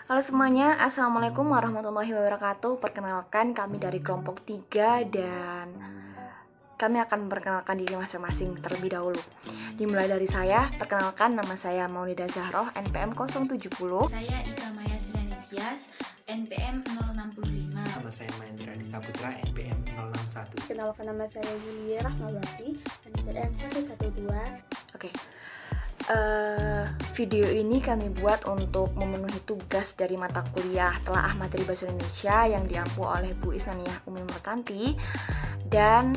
Halo semuanya, Assalamualaikum warahmatullahi wabarakatuh. Perkenalkan, kami dari kelompok 3 dan kami akan memperkenalkan diri masing-masing terlebih dahulu. Dimulai dari saya, perkenalkan nama saya Maulida Zahroh, NPM 070. Saya Ika Maya Sulanitias, NPM 065. Nama saya Mahendra Disaputra, NPM 061. Kenalkan, nama saya Yulia Rahmawati, NPM 112. Oke. Video ini kami buat untuk memenuhi tugas dari mata kuliah Telaah Materi Bahasa Indonesia yang diampu oleh Bu Isnaniyah Umi Murtanti. Dan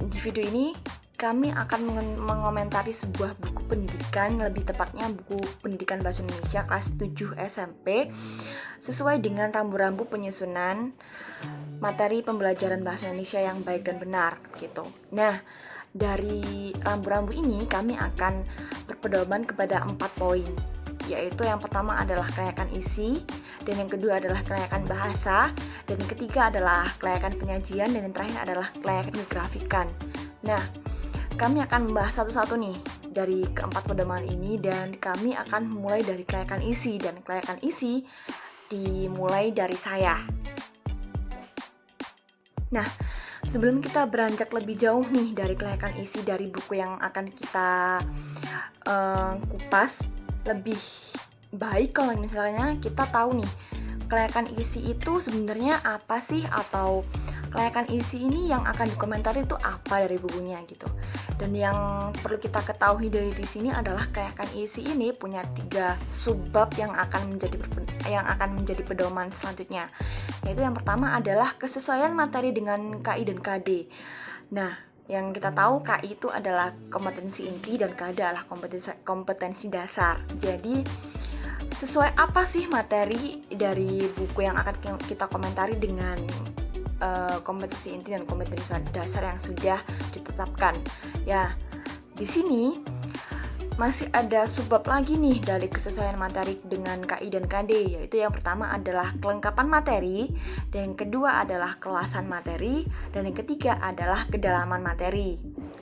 di video ini kami akan mengomentari sebuah buku pendidikan, lebih tepatnya buku pendidikan bahasa Indonesia kelas 7 SMP, sesuai dengan rambu-rambu penyusunan materi pembelajaran bahasa Indonesia yang baik dan benar gitu. Nah, dari rambu-rambu ini kami akan berpedoman kepada 4 poin, yaitu yang pertama adalah kelayakan isi, dan yang kedua adalah kelayakan bahasa, dan yang ketiga adalah kelayakan penyajian, dan yang terakhir adalah kelayakan grafikan. Nah, kami akan membahas satu-satu nih dari keempat pedoman ini, dan kami akan mulai dari kelayakan isi, dan kelayakan isi dimulai dari saya. Nah, sebelum kita beranjak lebih jauh nih dari kelayakan isi dari buku yang akan kita kupas, lebih baik kalau misalnya kita tahu nih kelayakan isi itu sebenarnya apa sih, atau kelayakan isi ini yang akan dikomentari itu apa dari bukunya gitu. Dan yang perlu kita ketahui dari di sini adalah kelayakan isi ini punya 3 subbab yang akan menjadi pedoman selanjutnya. Yaitu yang pertama adalah kesesuaian materi dengan KI dan KD. Nah, yang kita tahu KI itu adalah kompetensi inti dan KD adalah kompetensi dasar. Jadi sesuai apa sih materi dari buku yang akan kita komentari dengan kompetensi inti dan kompetensi dasar yang sudah ditetapkan. Ya, di sini masih ada subbab lagi nih dari kesesuaian materi dengan KI dan KD, yaitu yang pertama adalah kelengkapan materi, dan yang kedua adalah keluasan materi, dan yang ketiga adalah kedalaman materi.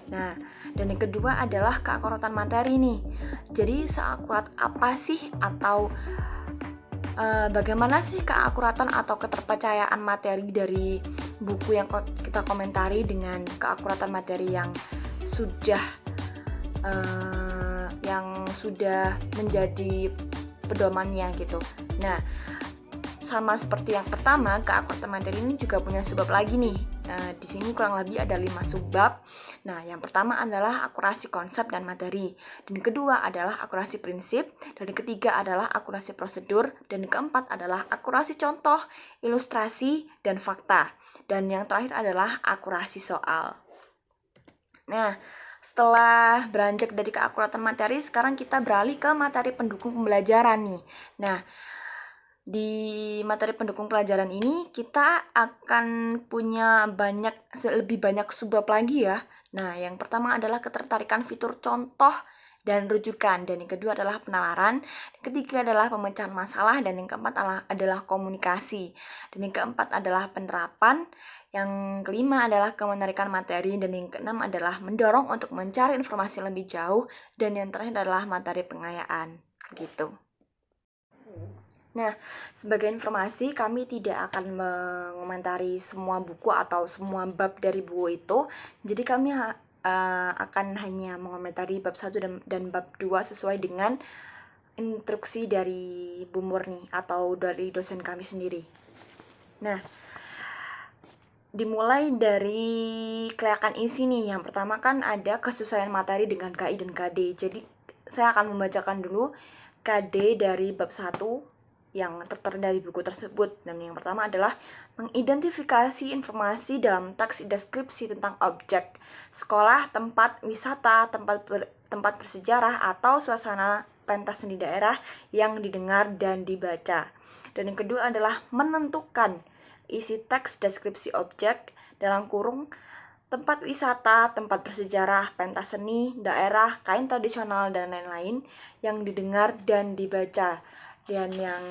Nah, dan yang kedua adalah keakuratan materi nih. Jadi seakurat apa sih, atau bagaimana sih keakuratan atau keterpercayaan materi dari buku yang kita komentari dengan keakuratan materi yang sudah menjadi pedomannya gitu. Nah, sama seperti yang pertama, keakuratan materi ini juga punya subbab lagi nih. Di sini kurang lebih ada 5 subbab. Nah, yang pertama adalah akurasi konsep dan materi, dan yang kedua adalah akurasi prinsip, dan yang ketiga adalah akurasi prosedur, dan yang keempat adalah akurasi contoh, ilustrasi, dan fakta, dan yang terakhir adalah akurasi soal. Nah, setelah beranjak dari keakuratan materi, sekarang kita beralih ke materi pendukung pembelajaran nih. Nah, di materi pendukung pelajaran ini kita akan punya lebih banyak subbab lagi ya. Nah, yang pertama adalah ketertarikan fitur contoh dan rujukan, dan yang kedua adalah penalaran, yang ketiga adalah pemecahan masalah, dan yang keempat adalah komunikasi, dan yang keempat adalah penerapan, yang kelima adalah kemenarikan materi, dan yang keenam adalah mendorong untuk mencari informasi lebih jauh, dan yang terakhir adalah materi pengayaan gitu. Nah, sebagai informasi, kami tidak akan mengomentari semua buku atau semua bab dari buku itu. Jadi kami akan hanya mengomentari bab 1 dan bab 2 sesuai dengan instruksi dari Bu Murni atau dari dosen kami sendiri. Nah, dimulai dari kelayakan isi nih. Yang pertama kan ada kesesuaian materi dengan KI dan KD. Jadi saya akan membacakan dulu KD dari bab 1 yang tertera dari buku tersebut. Dan yang pertama adalah mengidentifikasi informasi dalam teks deskripsi tentang objek, sekolah, tempat wisata, tempat bersejarah, atau suasana pentas seni daerah yang didengar dan dibaca. Dan yang kedua adalah menentukan isi teks deskripsi objek dalam kurung tempat wisata, tempat bersejarah, pentas seni, daerah, kain tradisional, dan lain-lain yang didengar dan dibaca. Dan yang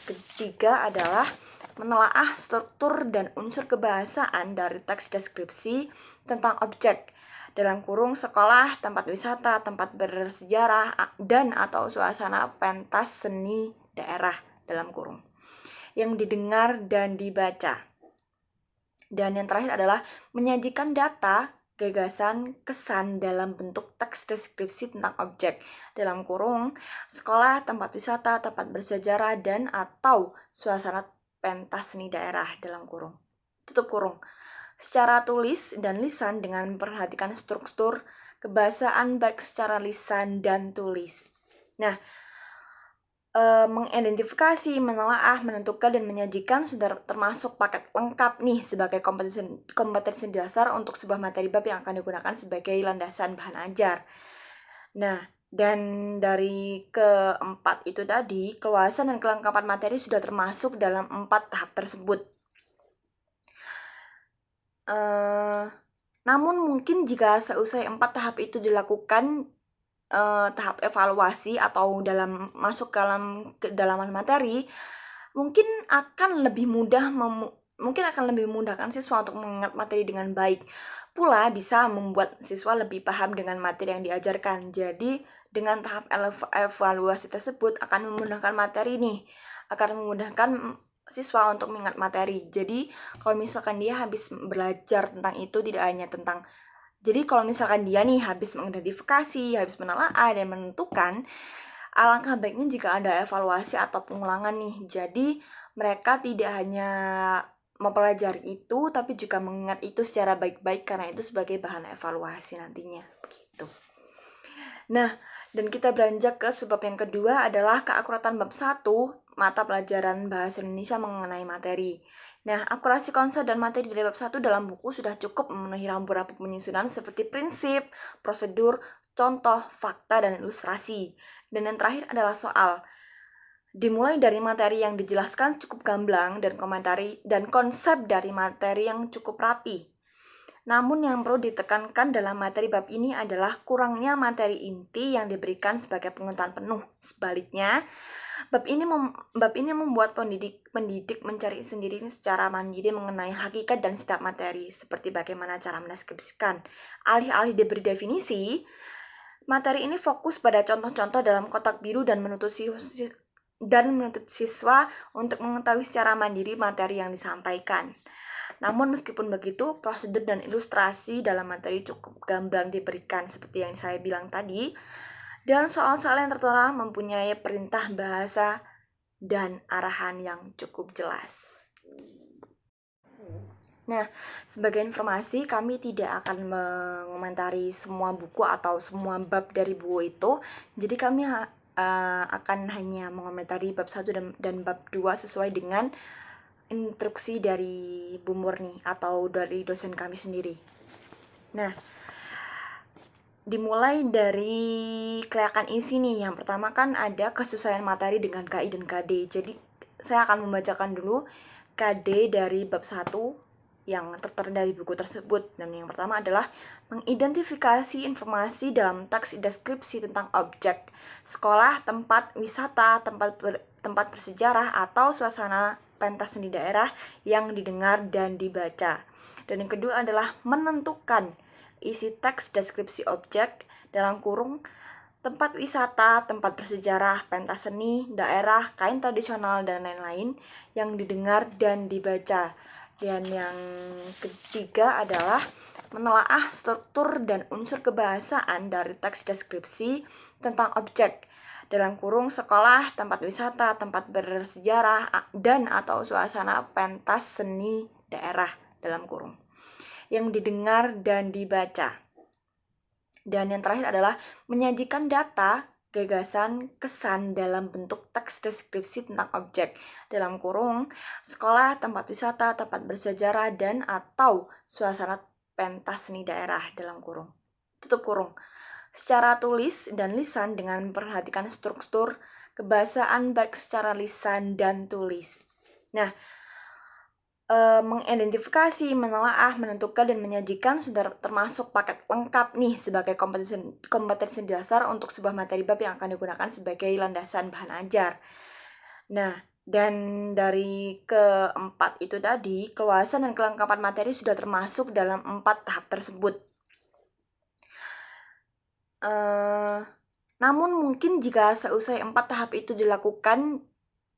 ketiga adalah menelaah struktur dan unsur kebahasaan dari teks deskripsi tentang objek dalam kurung sekolah, tempat wisata, tempat bersejarah, dan atau suasana pentas seni daerah dalam kurung yang didengar dan dibaca. Dan yang terakhir adalah menyajikan data, gagasan, kesan dalam bentuk teks deskripsi tentang objek dalam kurung sekolah, tempat wisata, tempat bersejarah, dan atau suasana pentas seni daerah dalam kurung. Tutup kurung. Secara tulis dan lisan dengan memperhatikan struktur kebahasaan baik secara lisan dan tulis. Nah, mengidentifikasi, menelaah, menentukan, dan menyajikan sudah termasuk paket lengkap nih sebagai kompetensi dasar untuk sebuah materi bab yang akan digunakan sebagai landasan bahan ajar. Nah, dan dari keempat itu tadi, keluasan dan kelengkapan materi sudah termasuk dalam 4 tahap tersebut. Namun mungkin jika seusai 4 tahap itu dilakukan tahap evaluasi atau masuk dalam kedalaman materi, mungkin akan lebih memudahkan siswa untuk mengingat materi dengan baik. Pula bisa membuat siswa lebih paham dengan materi yang diajarkan. Jadi dengan tahap evaluasi tersebut akan memudahkan siswa untuk mengingat materi. Jadi kalau misalkan dia habis belajar tentang itu, tidak hanya tentang jadi kalau misalkan dia nih habis mengidentifikasi, habis menelaah dan menentukan, alangkah baiknya jika ada evaluasi atau pengulangan nih. Jadi mereka tidak hanya mempelajari itu, tapi juga mengingat itu secara baik-baik karena itu sebagai bahan evaluasi nantinya. Begitu. Nah, dan kita beranjak ke sebab yang kedua adalah keakuratan bab 1, mata pelajaran bahasa Indonesia mengenai materi. Nah, akurasi konsep dan materi dari bab 1 dalam buku sudah cukup memenuhi rambu-rambu penyusunan seperti prinsip, prosedur, contoh, fakta, dan ilustrasi. Dan yang terakhir adalah soal. Dimulai dari materi yang dijelaskan cukup gamblang dan konsep dari materi yang cukup rapi. Namun yang perlu ditekankan dalam materi bab ini adalah kurangnya materi inti yang diberikan sebagai pengetahuan penuh. Sebaliknya, bab ini membuat pendidik mencari sendiri secara mandiri mengenai hakikat dan setiap materi, seperti bagaimana cara mendeskripsikan. Alih-alih diberi definisi, materi ini fokus pada contoh-contoh dalam kotak biru dan menuntut siswa untuk mengetahui secara mandiri materi yang disampaikan. Namun meskipun begitu, prosedur dan ilustrasi dalam materi cukup gamblang diberikan seperti yang saya bilang tadi. Dan soal-soal yang tertera mempunyai perintah bahasa dan arahan yang cukup jelas. Nah, sebagai informasi, kami tidak akan mengomentari semua buku atau semua bab dari buku itu. Jadi kami akan hanya mengomentari bab 1 dan bab 2 sesuai dengan instruksi dari Bu Murni atau dari dosen kami sendiri. Nah, dimulai dari kelayakan isi nih. Yang pertama kan ada kesesuaian materi dengan KI dan KD. Jadi saya akan membacakan dulu KD dari bab 1 yang tertera dari buku tersebut. Dan yang pertama adalah mengidentifikasi informasi dalam teks deskripsi tentang objek, sekolah, tempat wisata, tempat bersejarah, atau suasana pentas seni daerah yang didengar dan dibaca. Dan yang kedua adalah menentukan isi teks deskripsi objek dalam kurung tempat wisata, tempat bersejarah, pentas seni, daerah, kain tradisional, dan lain-lain yang didengar dan dibaca. Dan yang ketiga adalah menelaah struktur dan unsur kebahasaan dari teks deskripsi tentang objek dalam kurung sekolah, tempat wisata, tempat bersejarah, dan atau suasana pentas seni daerah dalam kurung yang didengar dan dibaca. Dan yang terakhir adalah menyajikan data, gagasan, kesan dalam bentuk teks deskripsi tentang objek dalam kurung sekolah, tempat wisata, tempat bersejarah, dan atau suasana pentas seni daerah dalam kurung. Tutup kurung. Secara tulis dan lisan dengan memperhatikan struktur kebahasaan baik secara lisan dan tulis. Nah, mengidentifikasi, menelaah, menentukan, dan menyajikan sudah termasuk paket lengkap nih sebagai kompetensi dasar untuk sebuah materi bab yang akan digunakan sebagai landasan bahan ajar. Nah, dan dari keempat itu tadi, keluasan dan kelengkapan materi sudah termasuk dalam 4 tahap tersebut. Namun mungkin jika seusai 4 tahap itu dilakukan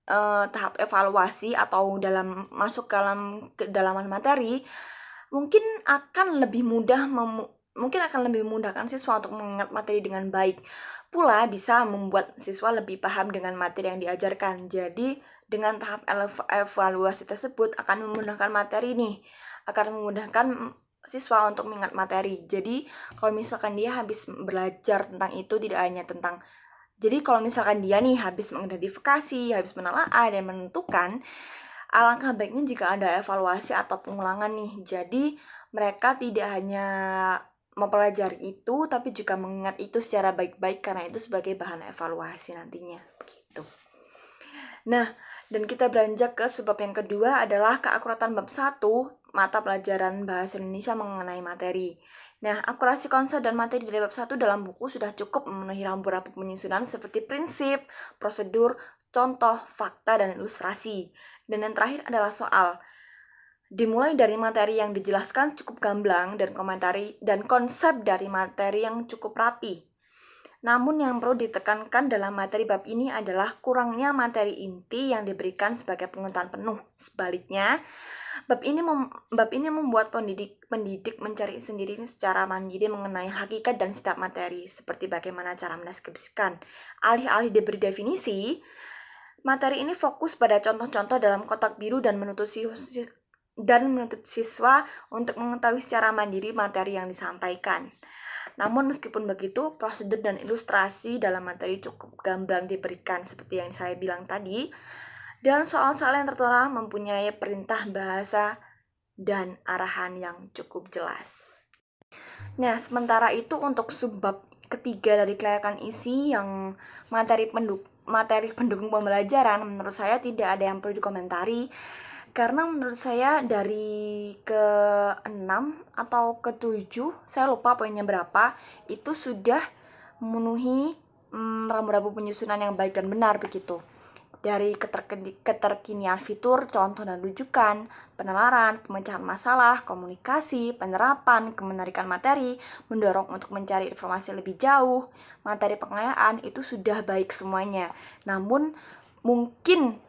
tahap evaluasi atau masuk dalam kedalaman materi, mungkin akan lebih memudahkan siswa untuk mengingat materi dengan baik. Pula bisa membuat siswa lebih paham dengan materi yang diajarkan. Jadi dengan tahap evaluasi tersebut akan memudahkan siswa untuk mengingat materi. Jadi kalau misalkan dia habis belajar tentang itu, kalau misalkan dia nih habis mengidentifikasi, habis menelaah dan menentukan, alangkah baiknya jika ada evaluasi atau pengulangan nih. Jadi mereka tidak hanya mempelajari itu, tapi juga mengingat itu secara baik-baik karena itu sebagai bahan evaluasi nantinya. Begitu. Nah, dan kita beranjak ke sebab yang kedua adalah keakuratan bab 1 mata pelajaran Bahasa Indonesia mengenai materi. Nah, akurasi konsep dan materi dari bab 1 dalam buku sudah cukup memenuhi rambu-rambu penyusunan seperti prinsip, prosedur, contoh, fakta, dan ilustrasi. Dan yang terakhir adalah soal. Dimulai dari materi yang dijelaskan cukup gamblang dan konsep dari materi yang cukup rapi. Namun yang perlu ditekankan dalam materi bab ini adalah kurangnya materi inti yang diberikan sebagai pengetahuan penuh. Sebaliknya, bab ini membuat pendidik mencari sendiri secara mandiri mengenai hakikat dan setiap materi, seperti bagaimana cara mendeskripsikan. Alih-alih diberi definisi, materi ini fokus pada contoh-contoh dalam kotak biru dan menuntut siswa untuk mengetahui secara mandiri materi yang disampaikan. Namun meskipun begitu, prosedur dan ilustrasi dalam materi cukup gamblang diberikan seperti yang saya bilang tadi. Dan soal-soal yang tertera mempunyai perintah bahasa dan arahan yang cukup jelas. Nah, sementara itu untuk subbab ketiga dari kelayakan isi yang materi pendukung pembelajaran, menurut saya tidak ada yang perlu dikomentari. Karena menurut saya dari ke-6 atau ke-7, saya lupa poinnya berapa, itu sudah memenuhi rambu-rambu penyusunan yang baik dan benar begitu. Dari keterkinian fitur, contoh dan rujukan, penalaran, pemecahan masalah, komunikasi, penerapan, kemenarikan materi, mendorong untuk mencari informasi lebih jauh, materi pengayaan, itu sudah baik semuanya. Namun mungkin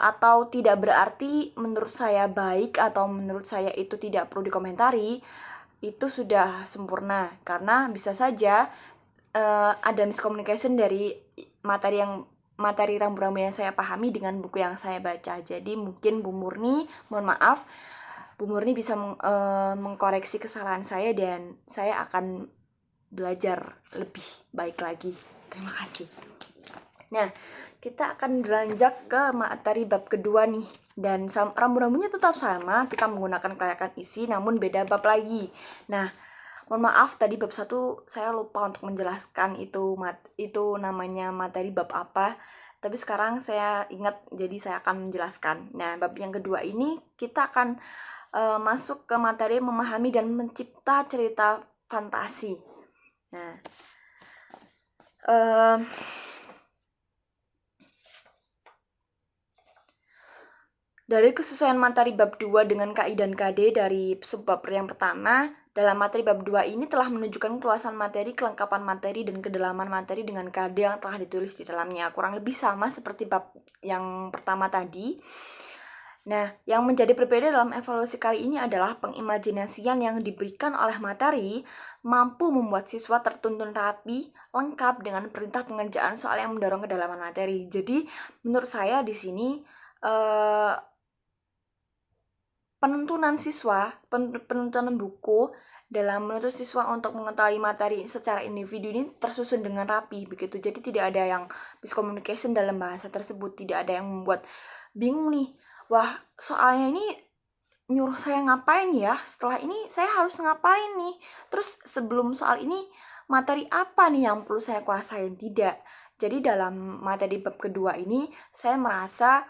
atau tidak berarti menurut saya baik atau menurut saya itu tidak perlu dikomentari, itu sudah sempurna. Karena bisa saja ada miscommunication dari materi rambu-rambu yang saya pahami dengan buku yang saya baca. Jadi mungkin Bu Murni bisa mengkoreksi kesalahan saya dan saya akan belajar lebih baik lagi. Terima kasih. Nah, kita akan beranjak ke materi bab kedua nih. Dan rambu-rambunya tetap sama, kita menggunakan kelayakan isi namun beda bab lagi. Nah, mohon maaf tadi bab 1 saya lupa untuk menjelaskan itu namanya materi bab apa. Tapi sekarang saya ingat, jadi saya akan menjelaskan. Nah, bab yang kedua ini kita akan masuk ke materi memahami dan mencipta cerita fantasi. Nah, dari kesesuaian materi bab 2 dengan KI dan KD dari subbab yang pertama, dalam materi bab 2 ini telah menunjukkan keluasan materi, kelengkapan materi, dan kedalaman materi dengan KD yang telah ditulis di dalamnya. Kurang lebih sama seperti bab yang pertama tadi. Nah, yang menjadi berbeda dalam evaluasi kali ini adalah pengimajinasian yang diberikan oleh materi mampu membuat siswa tertuntun rapi, lengkap dengan perintah pengerjaan soal yang mendorong kedalaman materi. Jadi, menurut saya di sini penuntunan buku dalam menuntut siswa untuk mengetahui materi secara individu ini tersusun dengan rapi begitu. Jadi tidak ada yang miscommunication dalam bahasa tersebut, tidak ada yang membuat bingung nih. Wah, soalnya ini nyuruh saya ngapain ya? Setelah ini saya harus ngapain nih? Terus sebelum soal ini materi apa nih yang perlu saya kuasain? Tidak. Jadi dalam materi bab kedua ini saya merasa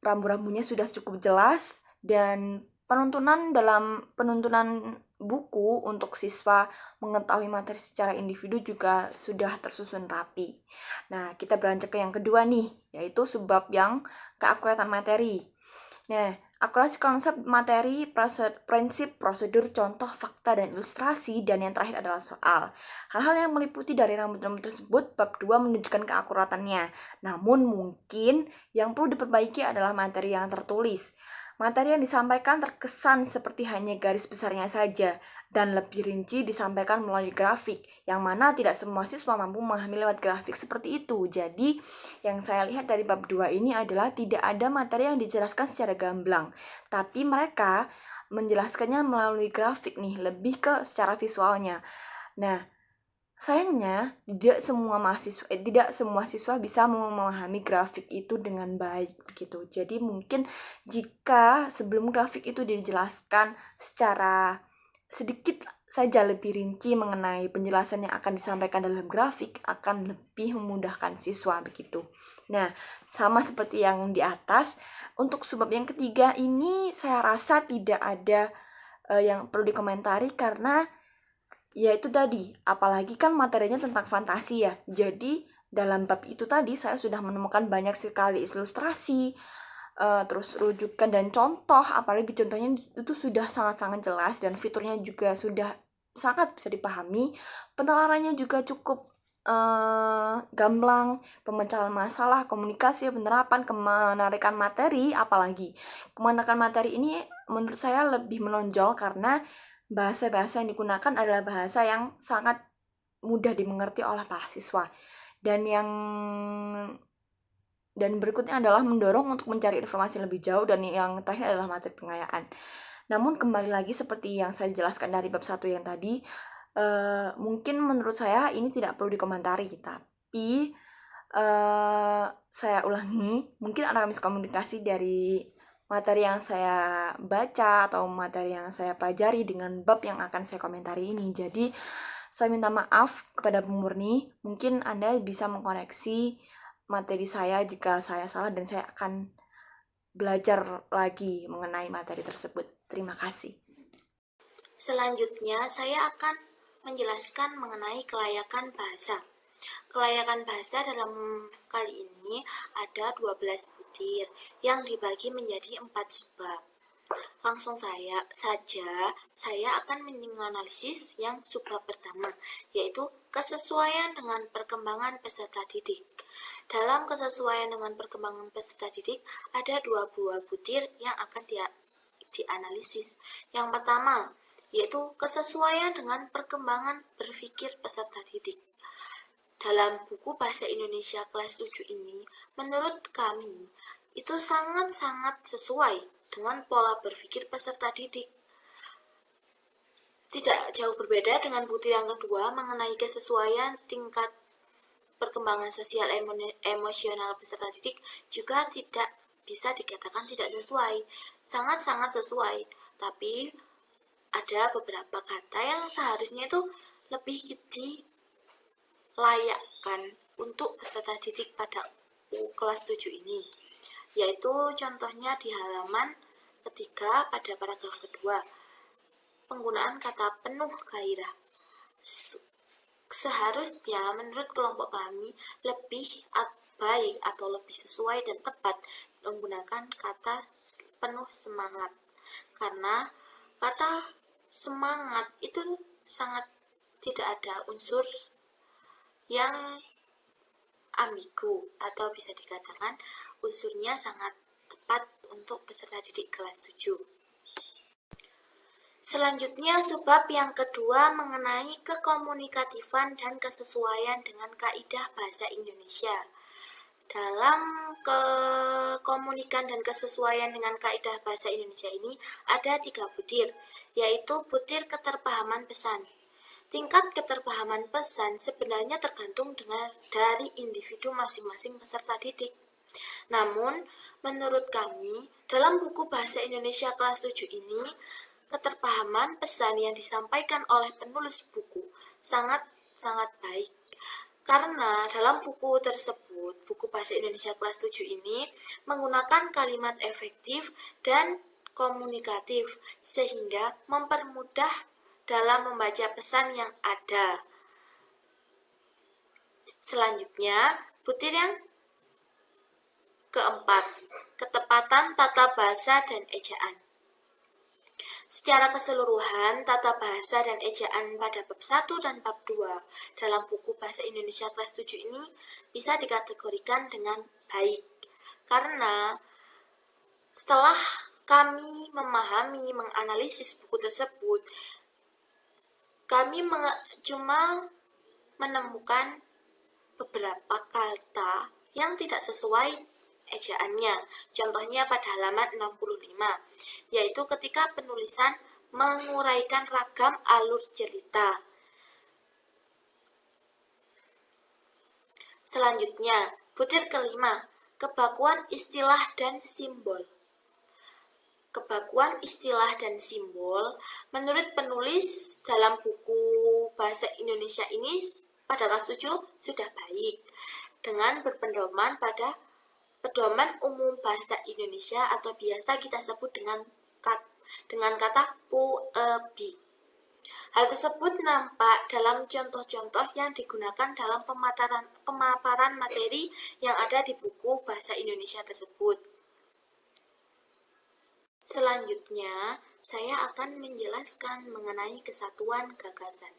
rambu-rambunya sudah cukup jelas dan penuntunan buku untuk siswa mengetahui materi secara individu juga sudah tersusun rapi. Nah, kita beranjak ke yang kedua nih, yaitu subbab yang keakuratan materi. Nah, akurasi konsep, materi, prinsip, prosedur, contoh, fakta, dan ilustrasi, dan yang terakhir adalah soal. Hal-hal yang meliputi dari rambut-rambut tersebut, bab 2 menunjukkan keakuratannya. Namun mungkin yang perlu diperbaiki adalah materi yang tertulis. Materi yang disampaikan terkesan seperti hanya garis besarnya saja, dan lebih rinci disampaikan melalui grafik, yang mana tidak semua siswa mampu memahami lewat grafik seperti itu. Jadi, yang saya lihat dari bab 2 ini adalah tidak ada materi yang dijelaskan secara gamblang, tapi mereka menjelaskannya melalui grafik nih, lebih ke secara visualnya. Nah, sayangnya tidak semua siswa bisa memahami grafik itu dengan baik begitu. Jadi mungkin jika sebelum grafik itu dijelaskan secara sedikit saja lebih rinci mengenai penjelasan yang akan disampaikan dalam grafik, akan lebih memudahkan siswa begitu. Nah, sama seperti yang di atas, untuk subbab yang ketiga ini saya rasa tidak ada yang perlu dikomentari karena ya itu tadi, apalagi kan materinya tentang fantasi ya. Jadi dalam bab itu tadi saya sudah menemukan banyak sekali ilustrasi, terus rujukan dan contoh, apalagi contohnya itu sudah sangat-sangat jelas dan fiturnya juga sudah sangat bisa dipahami. Penalarannya juga cukup gamblang, pemecahan masalah, komunikasi, penerapan, kemenarikan materi, apalagi kemenarikan materi ini menurut saya lebih menonjol karena bahasa-bahasa yang digunakan adalah bahasa yang sangat mudah dimengerti oleh para siswa. Dan berikutnya adalah mendorong untuk mencari informasi lebih jauh, dan yang terakhir adalah materi pengayaan. Namun kembali lagi seperti yang saya jelaskan dari bab 1 yang tadi, mungkin menurut saya ini tidak perlu dikomentari, tapi saya ulangi, mungkin ada miskomunikasi dari materi yang saya baca atau materi yang saya pelajari dengan bab yang akan saya komentari ini. Jadi saya minta maaf kepada Bu Murni, mungkin Anda bisa mengkoreksi materi saya jika saya salah, dan saya akan belajar lagi mengenai materi tersebut. Terima kasih. Selanjutnya, saya akan menjelaskan mengenai kelayakan bahasa. Kelayakan bahasa dalam kali ini ada 12 butir yang dibagi menjadi 4 subbab. Langsung saja saya akan menganalisis yang subbab pertama, yaitu kesesuaian dengan perkembangan peserta didik. Dalam kesesuaian dengan perkembangan peserta didik, ada 2 buah butir yang akan dianalisis. Yang pertama, yaitu kesesuaian dengan perkembangan berpikir peserta didik. Dalam buku Bahasa Indonesia kelas 7 ini, menurut kami, itu sangat-sangat sesuai dengan pola berpikir peserta didik. Tidak jauh berbeda dengan butir yang kedua mengenai kesesuaian tingkat perkembangan sosial emosional peserta didik, juga tidak bisa dikatakan tidak sesuai, sangat-sangat sesuai. Tapi ada beberapa kata yang seharusnya itu lebih dilayakkan untuk peserta didik pada kelas 7 ini, yaitu contohnya di halaman ketiga pada paragraf kedua, penggunaan kata penuh gairah. Seharusnya menurut kelompok kami lebih baik atau lebih sesuai dan tepat menggunakan kata penuh semangat, karena kata semangat itu sangat tidak ada unsur yang ambigu, atau bisa dikatakan unsurnya sangat tepat untuk peserta didik kelas 7. Selanjutnya, subbab yang kedua mengenai kekomunikatifan dan kesesuaian dengan kaidah bahasa Indonesia. Dalam kekomunikan dan kesesuaian dengan kaidah bahasa Indonesia ini ada 3 butir, yaitu butir keterpahaman pesan. Tingkat keterpahaman pesan sebenarnya tergantung dari individu masing-masing peserta didik. Namun, menurut kami, dalam buku Bahasa Indonesia kelas 7 ini, keterpahaman pesan yang disampaikan oleh penulis buku sangat-sangat baik. Karena dalam buku tersebut, buku Bahasa Indonesia kelas 7 ini menggunakan kalimat efektif dan komunikatif, sehingga mempermudah dalam membaca pesan yang ada. Selanjutnya, butir yang Keempat, ketepatan tata bahasa dan ejaan. Secara keseluruhan, tata bahasa dan ejaan pada bab 1 dan bab 2 dalam buku Bahasa Indonesia kelas 7 ini bisa dikategorikan dengan baik. Karena setelah kami memahami, menganalisis buku tersebut, kami cuma menemukan beberapa kata yang tidak sesuai ejaannya. Contohnya pada halaman 65, yaitu ketika penulisan menguraikan ragam alur cerita. Selanjutnya, butir kelima, kebakuan istilah dan simbol. Kebakuan istilah dan simbol menurut penulis dalam buku Bahasa Indonesia ini pada kelas 7 sudah baik dengan berpedoman pada pedoman umum bahasa Indonesia atau biasa kita sebut dengan kata PUEB. Hal tersebut nampak dalam contoh-contoh yang digunakan dalam pemaparan materi yang ada di buku Bahasa Indonesia tersebut. Selanjutnya, saya akan menjelaskan mengenai kesatuan gagasan.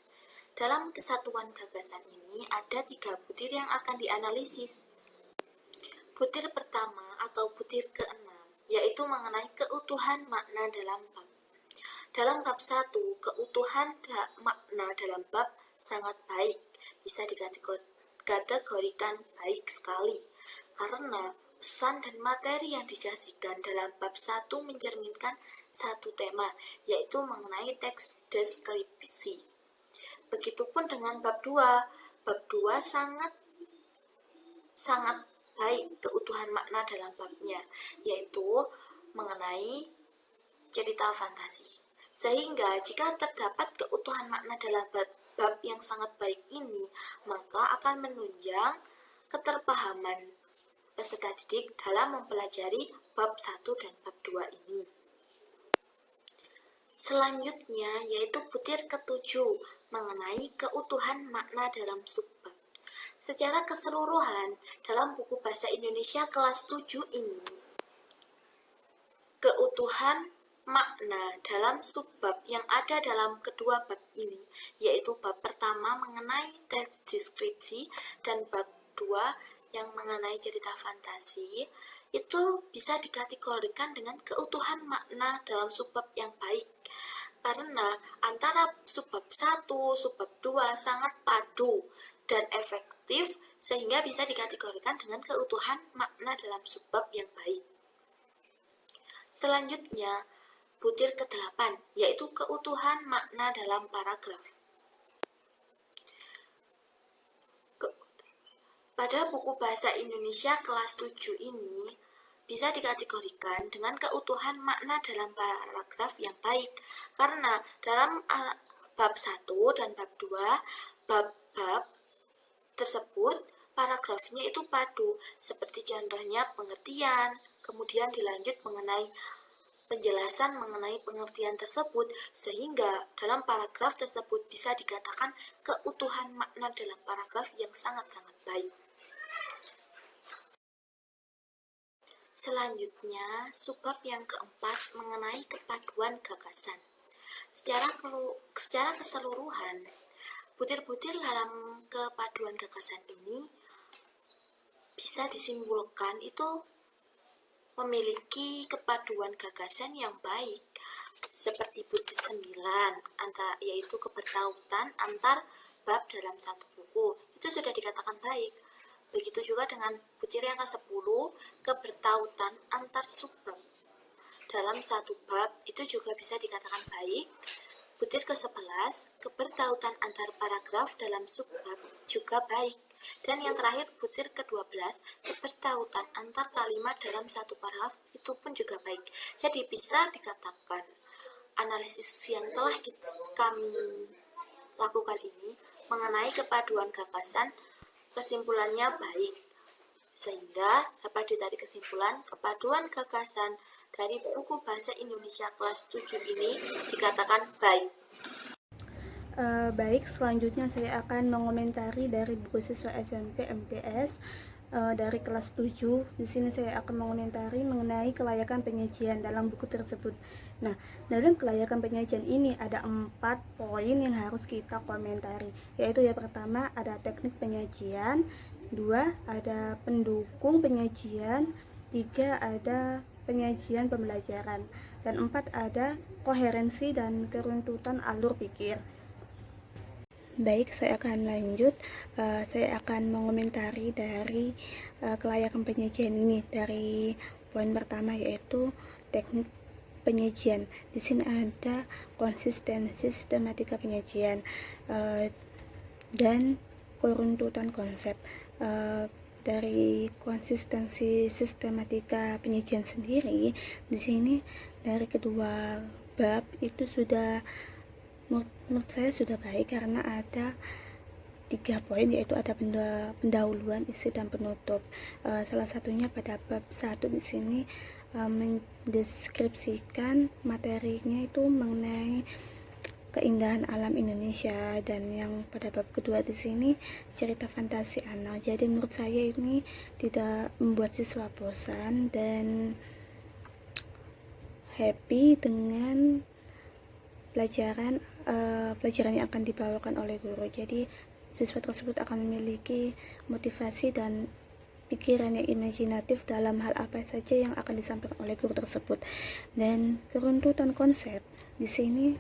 Dalam kesatuan gagasan ini ada 3 butir yang akan dianalisis. Butir pertama atau butir ke-6, yaitu mengenai keutuhan makna dalam bab. Dalam bab 1, keutuhan makna dalam bab sangat baik, bisa dikategorikan baik sekali, karena pesan dan materi yang disajikan dalam bab 1 mencerminkan satu tema, yaitu mengenai teks deskripsi. Begitupun dengan bab 2. Bab 2 sangat baik keutuhan makna dalam babnya, yaitu mengenai cerita fantasi. Sehingga jika terdapat keutuhan makna dalam bab yang sangat baik ini, maka akan menunjang keterpahaman peserta didik dalam mempelajari bab 1 dan bab 2 ini. Selanjutnya yaitu butir ke-7 mengenai keutuhan makna dalam subbab. Secara keseluruhan, dalam buku Bahasa Indonesia kelas 7 ini, keutuhan makna dalam subbab yang ada dalam kedua bab ini, yaitu bab pertama mengenai teks deskripsi dan bab 2 yang mengenai cerita fantasi, itu bisa dikategorikan dengan keutuhan makna dalam subbab yang baik. Karena antara subbab 1, subbab 2 sangat padu dan efektif sehingga bisa dikategorikan dengan keutuhan makna dalam subbab yang baik. Selanjutnya, butir ke-8, yaitu keutuhan makna dalam paragraf. Pada buku Bahasa Indonesia kelas 7 ini bisa dikategorikan dengan keutuhan makna dalam paragraf yang baik, karena dalam bab 1 dan bab 2, bab-bab tersebut paragrafnya itu padu, seperti contohnya pengertian, kemudian dilanjut mengenai penjelasan mengenai pengertian tersebut, sehingga dalam paragraf tersebut bisa dikatakan keutuhan makna dalam paragraf yang sangat-sangat baik. Selanjutnya, subbab yang keempat mengenai kepaduan gagasan. Secara keseluruhan, butir-butir dalam kepaduan gagasan ini bisa disimpulkan itu memiliki kepaduan gagasan yang baik, seperti butir 9, yaitu kebertautan antar bab dalam satu buku, itu sudah dikatakan baik. Begitu juga dengan butir yang ke-10, kebertautan antar subbab dalam satu bab, itu juga bisa dikatakan baik. Butir ke-11, kebertautan antar paragraf dalam subbab juga baik. Dan yang terakhir, butir ke-12, kebertautan antar kalimat dalam satu paragraf itu pun juga baik. Jadi bisa dikatakan analisis yang telah kami lakukan ini mengenai kepaduan gagasan, kesimpulannya baik. Sehingga dapat ditarik kesimpulan kepaduan gagasan dari buku Bahasa Indonesia kelas 7 ini dikatakan baik. Baik, selanjutnya saya akan mengomentari dari buku siswa SMP MTS dari kelas 7. Di sini saya akan mengomentari mengenai kelayakan penyajian dalam buku tersebut. Nah, dalam kelayakan penyajian ini ada 4 poin yang harus kita komentari, yaitu yang pertama ada teknik penyajian, 2 ada pendukung penyajian, 3 ada penyajian pembelajaran, dan 4 ada koherensi dan keruntutan alur pikir. Baik, saya akan lanjut. Saya akan mengomentari dari kelayakan penyajian ini dari poin pertama, yaitu teknik penyajian. Di sini ada konsistensi sistematika penyajian dan keruntutan konsep. Dari konsistensi sistematika penyajian sendiri, di sini dari kedua bab itu sudah menurut saya sudah baik, karena ada 3 poin, yaitu ada pendahuluan, isi, dan penutup. Salah satunya pada bab 1 di sini mendeskripsikan materinya itu mengenai keindahan alam Indonesia, dan yang pada bab kedua di sini cerita fantasi anak. Jadi menurut saya ini tidak membuat siswa bosan dan happy dengan pelajaran yang akan dibawakan oleh guru. Jadi siswa tersebut akan memiliki motivasi dan pikiran yang imajinatif dalam hal apa saja yang akan disampaikan oleh guru tersebut. Dan keruntutan konsep di sini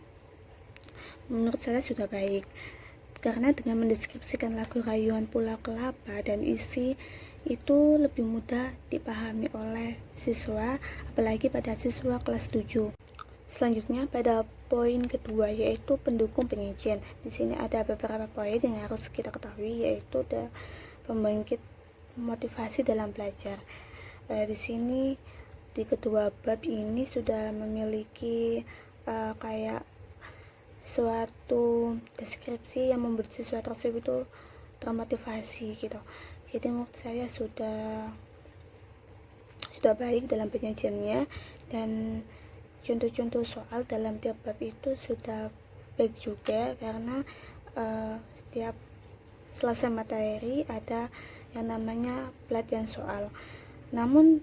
menurut saya sudah baik, karena dengan mendeskripsikan lagu Rayuan Pulau Kelapa dan isi itu lebih mudah dipahami oleh siswa, apalagi pada siswa kelas 7. Selanjutnya pada poin kedua, yaitu pendukung penyajian. Di sini ada beberapa poin yang harus kita ketahui, yaitu pembangkit motivasi dalam belajar. Di sini di kedua bab ini sudah memiliki kayak suatu deskripsi yang membuat siswa tersebut itu termotivasi gitu. Jadi menurut saya sudah baik dalam penyajiannya, dan contoh-contoh soal dalam tiap bab itu sudah baik juga, karena setiap selesai materi ada yang namanya pelatihan soal. Namun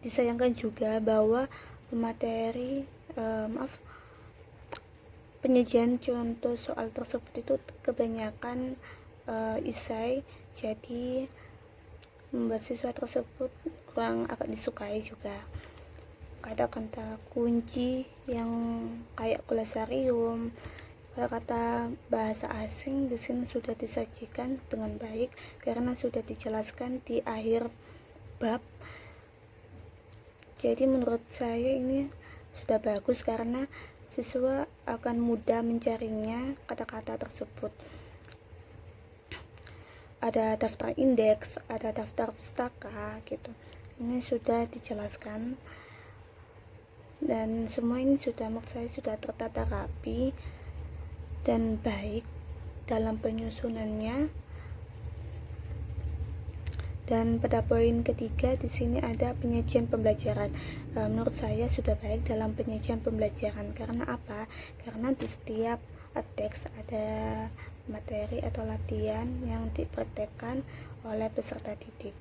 disayangkan juga bahwa penyajian contoh soal tersebut itu kebanyakan esai, jadi membuat siswa tersebut kurang agak disukai juga. Kata-kata kunci yang kayak glosarium, kata-kata bahasa asing di sini sudah disajikan dengan baik, karena sudah dijelaskan di akhir bab. Jadi menurut saya ini sudah bagus, karena siswa akan mudah mencarinya kata-kata tersebut. Ada daftar indeks, ada daftar pustaka gitu. Ini sudah dijelaskan, dan semua ini sudah menurut saya sudah tertata rapi dan baik dalam penyusunannya. Dan pada poin ketiga di sini ada penyajian pembelajaran. Menurut saya sudah baik dalam penyajian pembelajaran. Karena apa? Karena di setiap teks ada materi atau latihan yang dipraktekkan oleh peserta didik.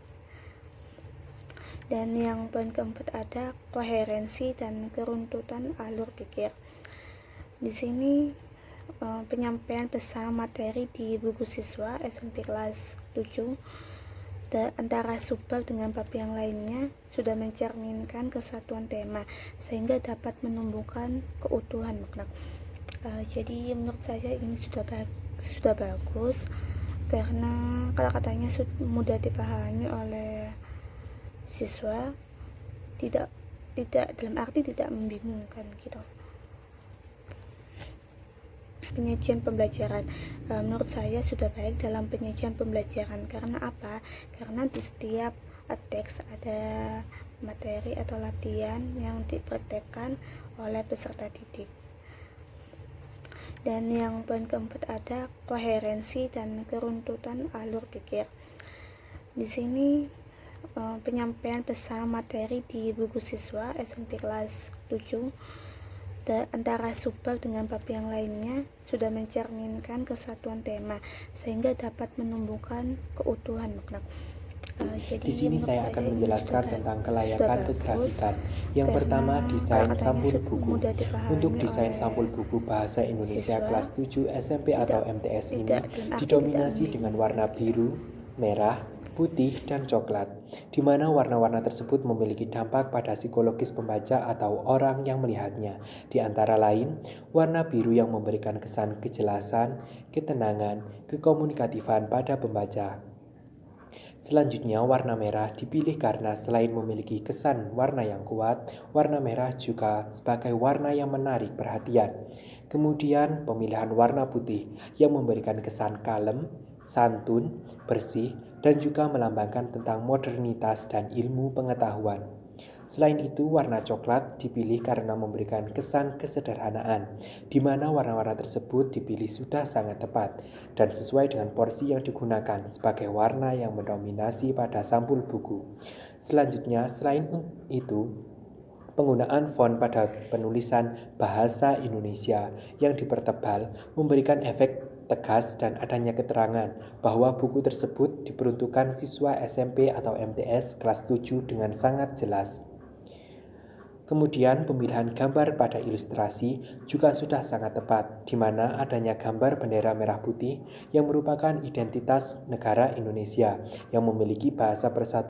Dan yang poin keempat ada koherensi dan keruntutan alur pikir. Di sini penyampaian pesan materi di buku siswa SMP kelas 7 antara subbab dengan bab yang lainnya sudah mencerminkan kesatuan tema, sehingga dapat menumbuhkan keutuhan makna. Jadi menurut saya ini sudah bagus, karena kata-katanya mudah dipahami oleh siswa, tidak dalam arti tidak membingungkan gitu. Penyajian pembelajaran, menurut saya sudah baik dalam penyajian pembelajaran. Karena apa? Karena di setiap teks ada materi atau latihan yang dipraktekkan oleh peserta didik. Dan yang poin keempat ada koherensi dan keruntutan alur pikir. Di sini penyampaian pesan materi di buku siswa SMP kelas 7 antara subbab dengan bab yang lainnya sudah mencerminkan kesatuan tema, sehingga dapat menumbuhkan keutuhan makna. Jadi Di sini menurut saya akan ini menjelaskan sudah tentang sudah kelayakan bagus, kegrafikan. Yang karena pertama, desain katanya sampul buku. mudah dipahami Untuk desain oleh sampul buku bahasa Indonesia siswa, kelas 7 SMP atau MTS ini tidak dalam arti didominasi tidak dengan warna membingungkan, biru, merah, putih, dan coklat, di mana warna-warna tersebut memiliki dampak pada psikologis pembaca atau orang yang melihatnya. Di antara lain, warna biru yang memberikan kesan kejelasan, ketenangan, kekomunikatifan pada pembaca. Selanjutnya, warna merah dipilih karena selain memiliki kesan warna yang kuat, warna merah juga sebagai warna yang menarik perhatian. Kemudian, pemilihan warna putih yang memberikan kesan kalem, santun, bersih, dan juga melambangkan tentang modernitas dan ilmu pengetahuan. Selain itu, warna coklat dipilih karena memberikan kesan kesederhanaan, di mana warna-warna tersebut dipilih sudah sangat tepat dan sesuai dengan porsi yang digunakan sebagai warna yang mendominasi pada sampul buku. Selanjutnya, selain itu, penggunaan font pada penulisan bahasa Indonesia yang dipertebal memberikan efek tegas dan adanya keterangan bahwa buku tersebut diperuntukkan siswa SMP atau MTS kelas 7 dengan sangat jelas. Kemudian pemilihan gambar pada ilustrasi juga sudah sangat tepat, di mana adanya gambar bendera merah putih yang merupakan identitas negara Indonesia yang memiliki bahasa persatuan